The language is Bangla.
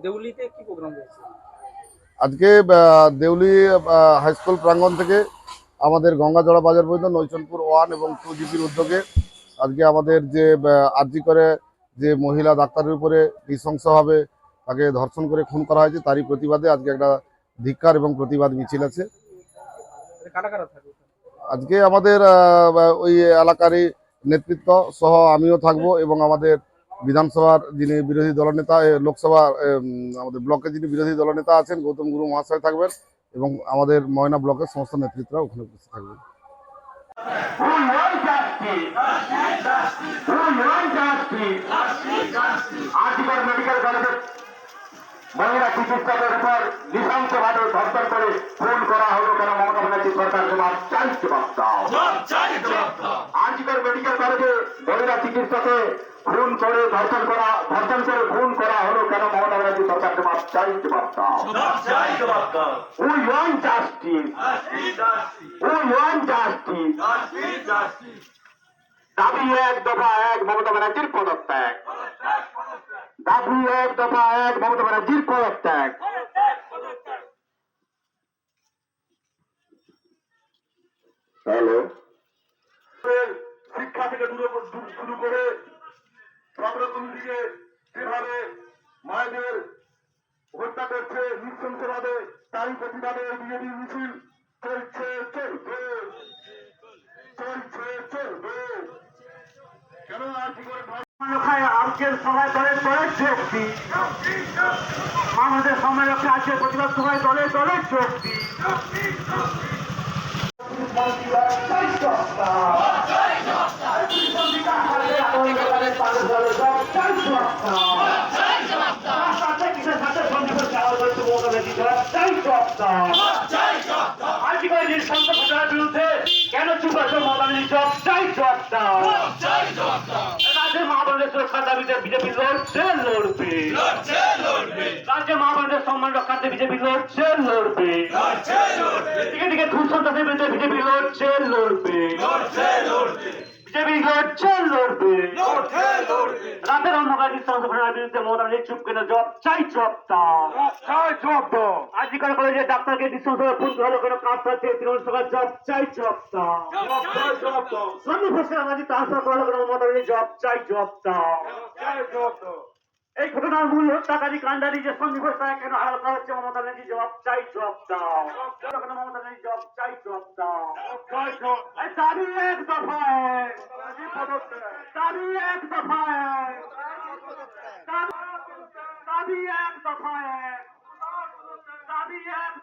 দেউলিতে কি প্রোগ্রাম রয়েছে? আজকে দেউলি হাই স্কুল প্রাঙ্গণ থেকে আমাদের গঙ্গাজড়া বাজার পর্যন্ত নৈচনপুর 1 এবং 2 জিপির উদ্যোগে আজকে আমাদের যে আরজি করে যে মহিলা ডাক্তারের উপরে নৃশংসভাবে তাকে ধর্ষণ করে খুন করা হয়েছে তারই প্রতিবাদে আজকে একটা ধিক্কার এবং প্রতিবাদ মিছিল আছে। কারা কারা থাকবে? আজকে আমাদের ওই এলাকারই নেতৃত্ব সহ আমিও থাকবো এবং আমাদের বিধানসভার যিনি বিরোধী দলনেতা লোকসভা আমাদের ব্লকে যিনি বিরোধী দলনেতা আছেন গৌতম গুরু মহাশয় থাকবেন এবং আমাদের ময়না ব্লকের সমস্ত নেতৃত্বরা ওখানে উপস্থিত থাকবেন। মহিলা চিকিৎসকের উপর নৃশংসভাবে ধর্ষণ করে খুন করা হলো কেন মমতা ব্যানার্জি সরকার জবাব চাই, জবাব দাও। আজকের মেডিকেল কলেজে মহিলা চিকিৎসকে খুন করে ধর্ষণ করে খুন করা হলো কেন মমতা ব্যানার্জি সরকার জবাব চাই, জবাব দাও। We want justice. We want justice. দাবি 1 দফা 1 মমতা ব্যানার্জির পদত্যাগ। দাবি 1 দফা 1 মমতা ব্যানার্জির পদত্যাগ। হ্যালো, শিক্ষা থেকে শুরু করে সব রকম দিকে যেভাবে মায়েদের হত্যা করছে নৃশংসভাবে তারই প্রতিবাদে বিজেপি মিছিল চলছে, চলবে, কেন আর কি করে আজকের সবাই দলের দলের শক্তি, আমাদের সময় রক্ষে আজকের প্রতিবাদ সবাই দলের দলের শক্তি। বিরুদ্ধে কেন চুপ আছে মমতা ব্যানার্জি? জব চাই, জব দাও। রাজ্যের মা বোনদের সুরক্ষার দাবিতে বিজেপি লড়ছে, লড়বে। রাজ্যের মা বোনদের সম্মান রক্ষার্থে বিজেপি লড়ছে, লড়বে। দিকে দিকে খুন সন্ত্রাসের বিরুদ্ধে বিজেপি লড়ছে, লড়বে। বিজেপি লড়ছে, লড়বে। রাতের অন্ধকার ঘটনার বিরুদ্ধে মমতা ব্যানার্জি চুপ কেন? জব চাই, জব দাও। আজিকাল কলেজে ডাক্তারকে নৃশংসভাবে খুন করা হলো কেন? কাঁপছে তৃণমূল সরকার। জব চাই, জব দাও। সন্নি ঘোষের আমাদের ট্রান্সফার করা হলো কেন? মমতা ব্যানার্জি জব চাই, জব দাও। এই ঘটনার মূল হত্যাকারী কাণ্ডারি যে সন্নি ঘোষ তাকে কেন হারাল করা হচ্ছে? মমতা ব্যানার্জি জব চাই, জব দাও। মমতা ব্যানার্জি জব চাই, জব দাও। দাবি 1 দফা 1, দাবি 1 দফা 1, দাবি 1 দফা 1, দাবি 1